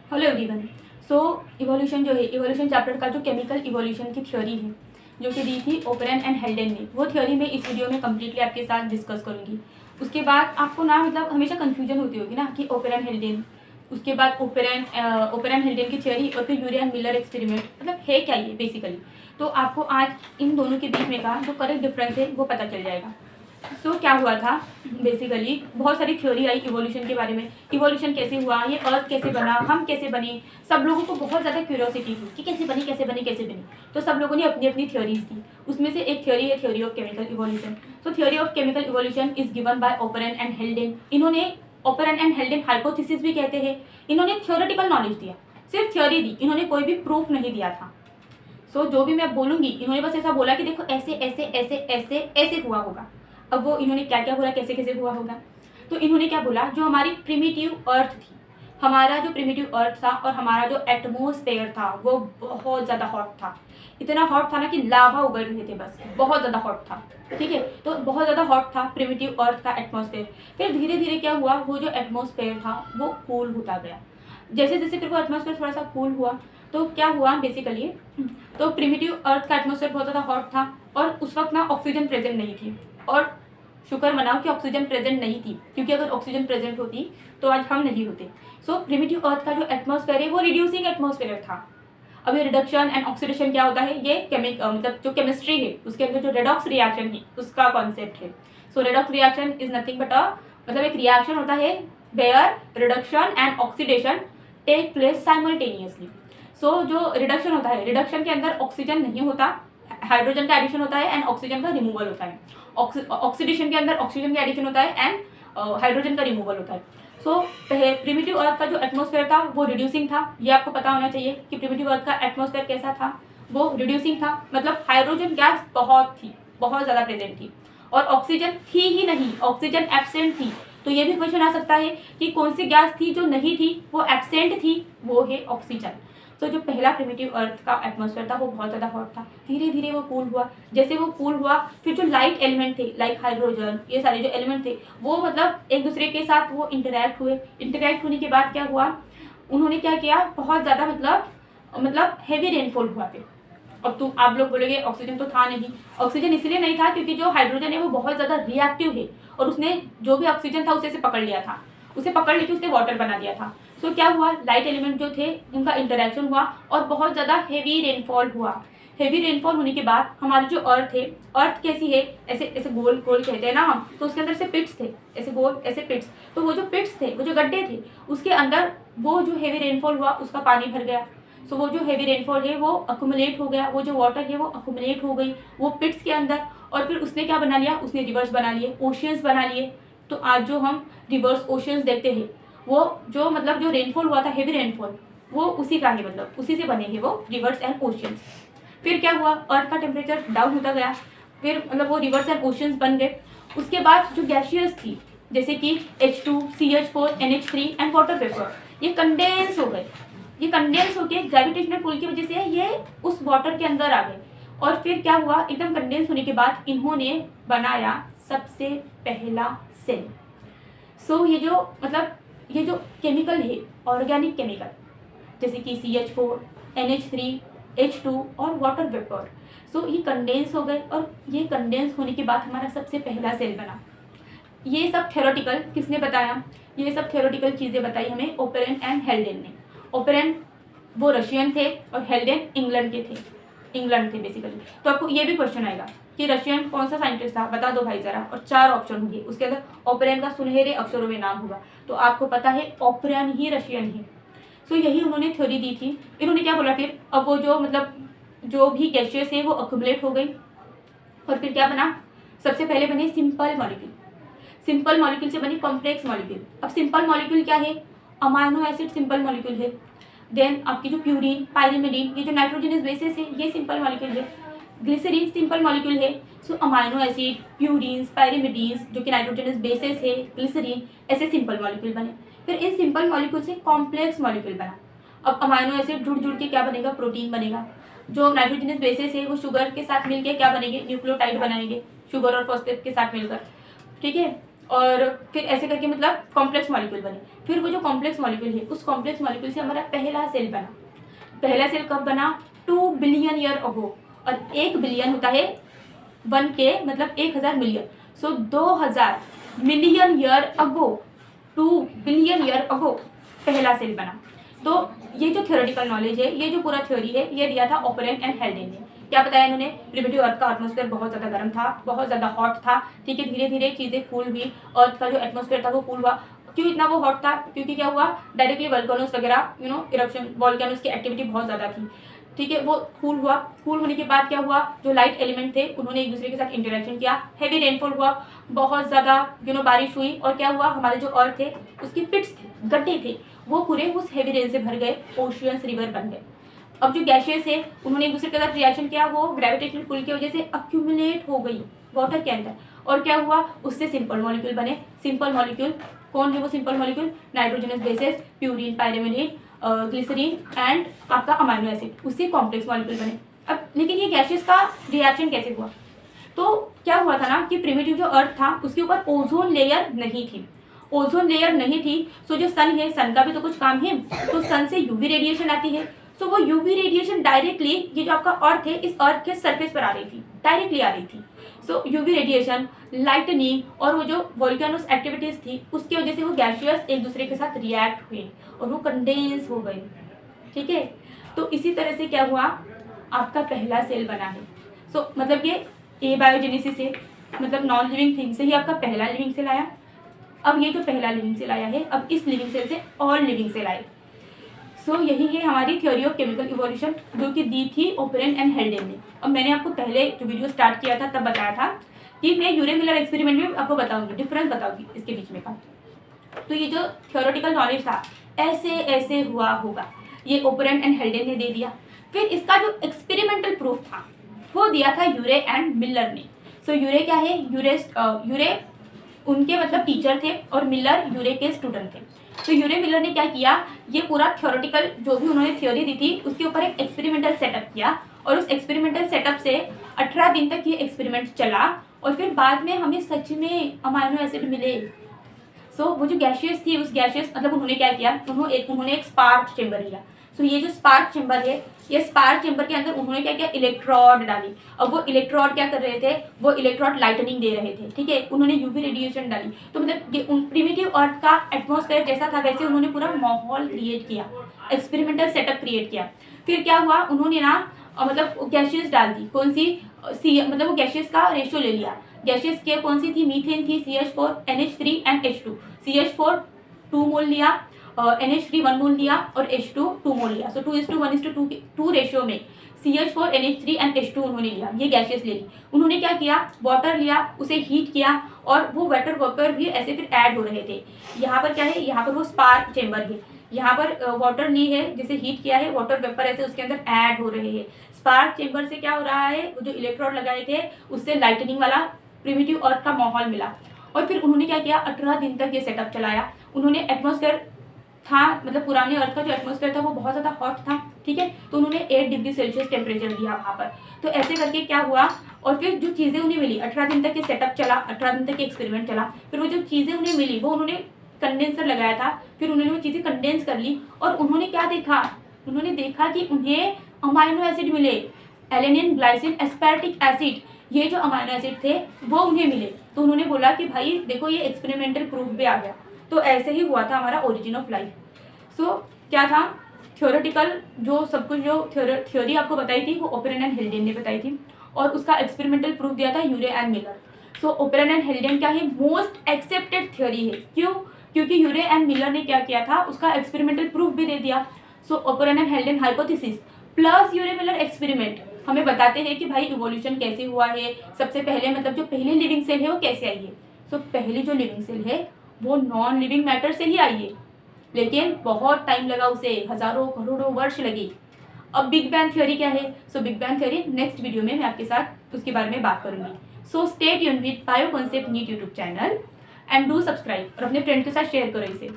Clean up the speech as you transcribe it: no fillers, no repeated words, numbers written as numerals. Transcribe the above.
Hello everyone. सो evolution जो है, evolution chapter का जो केमिकल इवोल्यूशन की थ्योरी है जो कि दी थी ओपेरन एंड हेल्डेन ने, वो थ्योरी मैं इस वीडियो में कम्प्लीटली आपके साथ डिस्कस करूंगी। उसके बाद आपको ना मतलब हमेशा कन्फ्यूजन होती होगी ना कि ओपेरन हेल्डेन, उसके बाद ओपेरन हेल्डेन की थ्योरी और फिर यूरे एंड मिलर एक्सपेरिमेंट, मतलब है क्या ये बेसिकली। तो आपको आज इन दोनों के बीच में का जो करेक्ट डिफरेंस है वो पता चल जाएगा। क्या हुआ था बेसिकली, बहुत सारी थ्योरी आई इवोल्यूशन के बारे में। इवोल्यूशन कैसे हुआ, ये अर्थ कैसे बना, हम कैसे बने, सब लोगों को बहुत ज़्यादा क्यूरियोसिटी थी कि कैसे बनी कैसे बनी कैसे बनी। तो सब लोगों ने अपनी अपनी थ्योरीज दी। उसमें से एक थ्योरी है theory of chemical evolution. So theory of chemical evolution is given by operon and हेल्डेन। इन्होंने ओपेरन एंड हेल्डेन हाइपोथेसिस भी कहते हैं। इन्होंने थ्योरेटिकल नॉलेज दिया, सिर्फ थ्योरी दी, इन्होंने कोई भी प्रूफ नहीं दिया था। जो भी मैं बोलूंगी इन्होंने बस ऐसा बोला कि देखो ऐसे ऐसे ऐसे ऐसे ऐसे हुआ होगा। अब वो इन्होंने क्या क्या बोला, कैसे कैसे हुआ होगा। तो इन्होंने क्या बोला, जो हमारी प्रिमिटिव अर्थ थी, हमारा जो प्रिमिटिव अर्थ था और हमारा जो एटमोस्फेयर था वो बहुत ज़्यादा हॉट था। इतना हॉट था ना कि लावा उगल रहे थे, बस बहुत ज़्यादा हॉट था। ठीक है, तो बहुत ज़्यादा हॉट था प्रिमिटिव अर्थ का एटमोस्फेयर। फिर धीरे धीरे क्या हुआ, वो जो एटमोस्फेयर था वो कूल होता गया। जैसे जैसे फिर वो एटमोस्फेयर थोड़ा सा कूल हुआ तो क्या हुआ बेसिकली, तो प्रिमिटिव अर्थ का एटमोस्फेयर बहुत ज़्यादा हॉट था और उस वक्त ना ऑक्सीजन प्रेजेंट नहीं थी। और शुक्र मनाओ कि ऑक्सीजन प्रेजेंट नहीं थी, क्योंकि अगर ऑक्सीजन प्रेजेंट होती तो आज हम नहीं होते। प्रिमिटिव अर्थ का जो एटमोस्फेयर है वो रिड्यूसिंग एटमोस्फेयर था। अब ये रिडक्शन एंड ऑक्सीडेशन क्या होता है, ये मतलब जो केमिस्ट्री है उसके अंदर जो रेडॉक्स रिएक्शन है उसका कॉन्सेप्ट है। Redox reaction is nothing but मतलब एक रिएक्शन होता है where reduction and oxidation take place simultaneously. जो रिडक्शन होता है, रिडक्शन के अंदर ऑक्सीजन नहीं होता, हाइड्रोजन का एडिशन होता है एंड ऑक्सीजन का रिमूवल होता है। ऑक्सीडेशन के अंदर ऑक्सीजन का एडिशन होता है एंड हाइड्रोजन का रिमूवल होता है। प्रिमिटिव अर्थ का जो एटमोस्फेयर था वो रिड्यूसिंग था। ये आपको पता होना चाहिए कि प्रिमिटिव अर्थ का एटमोस्फेयर कैसा था, वो रिड्यूसिंग था। मतलब हाइड्रोजन गैस बहुत थी, बहुत ज़्यादा प्रेजेंट थी, और ऑक्सीजन थी ही नहीं, ऑक्सीजन एब्सेंट थी। तो ये भी क्वेश्चन आ सकता है कि कौन सी गैस थी जो नहीं थी, वो एब्सेंट थी, वो है ऑक्सीजन। जो पहला प्रिमिटिव अर्थ का एटमोस्फेयर था वो बहुत ज़्यादा हॉट था। धीरे धीरे वो कूल हुआ। जैसे वो कूल हुआ फिर जो लाइट एलिमेंट थे, लाइक हाइड्रोजन, ये सारे जो एलिमेंट थे वो मतलब एक दूसरे के साथ वो इंटरैक्ट हुए। इंटरैक्ट होने के बाद क्या हुआ, उन्होंने क्या किया, बहुत ज़्यादा मतलब हैवी रेनफॉल हुआ फिर। अब आप लोग बोलोगे ऑक्सीजन तो था नहीं। ऑक्सीजन इसलिए नहीं था क्योंकि जो हाइड्रोजन है वो बहुत ज़्यादा रिएक्टिव है और उसने जो भी ऑक्सीजन था उसे पकड़ लिया था, उसे पकड़ लेके उसने वाटर बना दिया था। क्या हुआ, लाइट एलिमेंट जो थे उनका इंटरेक्शन हुआ और बहुत ज़्यादा हेवी रेनफॉल हुआ। हेवी रेनफॉल होने के बाद हमारी जो अर्थ है, अर्थ कैसी है, ऐसे ऐसे गोल गोल कहते हैं ना हम, तो उसके अंदर से पिट्स थे, ऐसे गोल ऐसे पिट्स। तो वो जो पिट्स थे, वो जो गड्ढे थे, उसके अंदर वो जो हेवी रेनफॉल हुआ उसका पानी भर गया। वो जो हेवी रेनफॉल है वो अक्यूमुलेट हो गया, वो जो वाटर है वो अक्यूमुलेट हो गई वो पिट्स के अंदर। और फिर उसने क्या बना लिया, उसने रिवर्स बना लिए, ओशियंस बना लिए। तो आज जो हम रिवर्स ओशियंस देखते हैं वो जो मतलब जो रेनफॉल हुआ था, हेवी रेनफॉल, वो उसी का है, मतलब उसी से बने हैं वो रिवर्स एंड ओशियंस। फिर क्या हुआ, अर्थ का टेम्परेचर डाउन होता गया, फिर मतलब वो रिवर्स एंड ओशियंस बन गए। उसके बाद जो गैशियस थी जैसे कि H2, CH4, NH3 and water vapour, ये कंडेंस हो गए। ये कंडेंस होके ग्रेविटेशनल पुल की वजह से ये उस वाटर के अंदर आ गए। और फिर क्या हुआ, एकदम कंडेंस होने के बाद इन्होंने बनाया सबसे पहला सेल। ये जो मतलब ये जो केमिकल है, ऑर्गेनिक केमिकल, जैसे कि CH4, NH3, H2 और वाटर वेपर, ये कंडेंस हो गए। और ये कंडेंस होने के बाद हमारा सबसे पहला सेल बना। ये सब थ्योरेटिकल किसने बताया, ये सब थ्योरेटिकल चीज़ें बताई हमें ओपेरन एंड हेल्डेन ने। ओपेरन वो रशियन थे और हेल्डेन इंग्लैंड थे बेसिकली। तो आपको ये भी क्वेश्चन आएगा कि रशियन कौन सा साइंटिस्ट था, बता दो भाई जरा, और 4 ऑप्शन होंगे, उसके अंदर ओपेरन का सुनहरे अक्षरों में नाम होगा, तो आपको पता है ओपेरन ही रशियन है। यही उन्होंने थ्योरी दी थी। इन्होंने क्या बोला फिर, अब वो जो मतलब जो भी गैसेस है वो अक्यूमुलेट हो गई और फिर क्या बना, सबसे पहले बने सिंपल मॉलिक्यूल, सिंपल मॉलिक्यूल से बनी कॉम्प्लेक्स मॉलिक्यूल। अब सिंपल मॉलिक्यूल क्या है, अमाइनो एसिड सिंपल मॉलिक्यूल है। देन आपकी जो प्यूरिन, पायरिमिडीन, ये जो नाइट्रोजनस बेसिस है ये सिंपल मॉलिक्यूल है। ग्लिसरीन सिंपल मॉलिक्यूल है। अमाइनो एसिड, प्यूरिन्स, पायरिमिडीन्स जो कि नाइट्रोजनस बेसिस है, ग्लिसरीन, ऐसे सिंपल मॉलिक्यूल बने। फिर इन सिंपल मॉलिक्यूल से कॉम्प्लेक्स मॉलिक्यूल बना। अब अमाइनो एसिड जुड़ जुड़ के क्या बनेगा, प्रोटीन बनेगा। जो नाइट्रोजनस बेसिस है वो शुगर के साथ मिलकर क्या बनेंगे, न्यूक्लियोटाइड बनाएंगे, शुगर और फॉस्फेट के साथ मिलकर। ठीक है, और फिर ऐसे करके मतलब कॉम्प्लेक्स मॉलिक्यूल बने। फिर वो जो कॉम्प्लेक्स मॉलिक्यूल है उस कॉम्प्लेक्स मॉलिक्यूल से हमारा पहला सेल बना। पहला सेल कब बना? 2 बिलियन ईयर अगो। और 1 बिलियन होता है 1 के मतलब 1000 मिलियन। सो 2000 million year ago, 2 billion year ago पहला सेल बना। तो ये जो थ्योरेटिकल नॉलेज है, ये जो पूरा थ्योरी है, ये दिया था ओपेरेन एंड हेल्डेन ने। क्या बताया इन्होंने? प्रिमिटिव अर्थ का एटमॉस्फेयर बहुत ज़्यादा गर्म था, बहुत ज़्यादा हॉट था। ठीक है, धीरे धीरे चीज़ें कूल हुई, अर्थ का जो एटमॉस्फेयर था वो कूल हुआ। क्यों इतना वो हॉट था? क्योंकि क्या हुआ, डायरेक्टली वोल्केनोस वगैरह इरप्शन, वोल्केनोस की एक्टिविटी बहुत ज़्यादा थी। ठीक है, वो कूल हुआ। कूल होने के बाद क्या हुआ, जो लाइट एलिमेंट थे उन्होंने एक दूसरे के साथ इंटरेक्शन किया, हैवी रेनफॉल हुआ, बहुत ज़्यादा बारिश हुई। और क्या हुआ, हमारे जो अर्थ थे उसकी पिट्स थे, गड्ढे थे, वो पूरे उस हैवी रेन से भर गए, ओशियंस, रिवर बन गए। अब जो गैसेस है उन्होंने एक दूसरे के साथ रिएक्शन किया, वो ग्रेविटेशनल पुल की वजह से अक्यूमुलेट हो गई वाटर के अंदर। और क्या हुआ, उससे सिंपल मॉलिक्यूल बने। सिंपल मॉलिक्यूल कौन है वो simple molecule? Nitrogenous bases, purine, pyrimidine, glycerine and आपका अमाइनो एसिड, उससे कॉम्प्लेक्स मॉलिक्यूल बने। अब लेकिन ये गैसेस का रिएक्शन कैसे हुआ? तो क्या हुआ था ना कि प्रिमिटिव जो अर्थ था उसके ऊपर ओजोन लेयर नहीं थी। ओजोन लेयर नहीं थी, सो जो सन है, सन का भी तो कुछ काम है, तो सन से यूवी रेडिएशन आती है। सो वो यूवी रेडिएशन डायरेक्टली ये जो आपका अर्थ है इस अर्थ के सरफेस पर आ रही थी, डायरेक्टली आ रही थी। सो यूवी रेडिएशन, लाइटनिंग और वो जो वोल्केनोस एक्टिविटीज थी उसकी वजह से वो गैसियस एक दूसरे के साथ रिएक्ट हुए और वो कंडेंस हो गए। ठीक है, तो इसी तरह से क्या हुआ, आपका पहला सेल बना है। सो मतलब ये एबायोजेनेसिस से, मतलब नॉन लिविंग थिंग से ही आपका पहला लिविंग सेल आया। अब ये जो पहला लिविंग सेल आया है, अब इस लिविंग सेल से और लिविंग सेल आए। सो यही है हमारी थ्योरी ऑफ केमिकल इवोल्यूशन, जो कि दी थी ओपेरेन एंड हेल्डेन ने। अब मैंने आपको पहले जो वीडियो स्टार्ट किया था तब बताया था कि मैं यूरे मिलर एक्सपेरिमेंट में आपको बताऊंगी, डिफरेंस बताऊंगी इसके बीच में का। तो ये जो थ्योरेटिकल नॉलेज था ऐसे ऐसे हुआ होगा, ये ओपेरेन एंड हेल्डेन ने दे दिया। फिर इसका जो एक्सपेरिमेंटल प्रूफ था वो दिया था यूरे एंड मिलर ने। सो यूरे क्या है, यूरे उनके मतलब टीचर थे और मिलर यूरे के स्टूडेंट थे। तो यूरे मिलर ने क्या किया, ये पूरा थ्योरेटिकल जो भी उन्होंने थ्योरी दी थी उसके ऊपर एक एक्सपेरिमेंटल सेटअप किया, और उस एक्सपेरिमेंटल सेटअप से 18 दिन तक ये एक्सपेरिमेंट चला, और फिर बाद में हमें सच में अमाइनो एसिड मिले। सो वो जो गैशियस थी, उस गैशियस मतलब उन्होंने क्या किया, उन्होंने एक स्पार्क चेम्बर लिया। सो ये जो स्पार्क चेम्बर है, ये स्पार्क चेम्बर के अंदर उन्होंने क्या किया, इलेक्ट्रोड डाली। अब वो इलेक्ट्रोड क्या कर रहे थे, वो इलेक्ट्रोड लाइटनिंग दे रहे थे। ठीक है, उन्होंने यूवी रेडिएशन डाली। तो मतलब प्रिमिटिव अर्थ का एटमॉस्फेयर जैसा था वैसे उन्होंने पूरा माहौल क्रिएट किया, एक्सपेरिमेंटल सेटअप क्रिएट किया। फिर क्या हुआ, उन्होंने ना मतलब गैशियस डाल दी। कौन सी मतलब वो गैशियस का रेशियो ले लिया। गैशियस के कौन सी थी, मीथेन थी, CH4 NH3 and H2। CH4 2 मोल लिया, NH3 1 मोल लिया और H2 2 मोल लिया। सो 2:1:2 रेशियो में CH4 NH3 एंड H2 उन्होंने लिया, ये गैशियस ले ली। उन्होंने क्या किया, वाटर लिया, उसे हीट किया, और वो वाटर वेपर भी ऐसे फिर ऐड हो रहे थे। यहाँ पर क्या है, यहाँ पर वो स्पार्क चेम्बर है, यहाँ पर वाटर ली है जिसे हीट किया है, वाटर वेपर ऐसे उसके अंदर ऐड हो रहे हैं। स्पार्क चेम्बर से क्या हो रहा है, वो जो इलेक्ट्रोड लगाए थे उससे लाइटनिंग वाला प्रिमिटिव अर्थ का माहौल मिला। और फिर उन्होंने क्या किया, 18 दिन तक ये सेटअप चलाया। उन्होंने एटमॉस्फेयर था, मतलब पुराने अर्थ का जो एटमॉस्फेयर था वो बहुत ज़्यादा हॉट था। ठीक है, तो उन्होंने 8 डिग्री सेल्सियस टेम्परेचर दिया वहाँ पर। तो ऐसे करके क्या हुआ, और फिर जो चीज़ें उन्हें मिली, 18 दिन तक ये सेटअप चला, 18 दिन तक ये एक्सपेरिमेंट चला। फिर वो जो चीज़ें उन्हें मिली वो उन्होंने कंडेंसर लगाया था, फिर उन्होंने वो चीज़ें कंडेंस कर ली, और उन्होंने क्या देखा, उन्होंने देखा कि उन्हें अमाइनो एसिड मिले, एलेनिन, ग्लाइसिन, एस्पार्टिक एसिड, ये जो अमाइनो एसिड थे वो उन्हें मिले। तो उन्होंने बोला कि भाई देखो ये एक्सपेरिमेंटल प्रूफ भी आ गया। तो ऐसे ही हुआ था हमारा ओरिजिन ऑफ लाइफ। सो क्या था, थ्योरेटिकल जो सब कुछ जो थ्योरी आपको बताई थी वो ओपेरेन एंड हेल्डेन ने बताई थी, और उसका एक्सपेरिमेंटल प्रूफ दिया था Urey and Miller. So Oparin and Haldane क्या है, मोस्ट एक्सेप्टेड थ्योरी है। क्यों, क्योंकि यूरे एंड मिलर ने क्या किया था, उसका एक्सपेरिमेंटल प्रूफ भी दे दिया। So Oparin and Haldane hypothesis plus Urey Miller experiment हमें बताते हैं कि भाई इवोल्यूशन कैसे हुआ है। सबसे पहले मतलब जो पहली लिविंग सेल है वो कैसे आई है। सो पहली जो लिविंग सेल है वो नॉन लिविंग मैटर से ही आई है, लेकिन बहुत टाइम लगा उसे, हजारों करोड़ों वर्ष लगी। अब बिग बैंग थ्योरी क्या है, so big bang theory next video में मैं आपके साथ उसके बारे में बात करूंगी। So stay tuned with bio concept NEET YouTube channel and do subscribe, और अपने फ्रेंड के साथ शेयर करो इसे।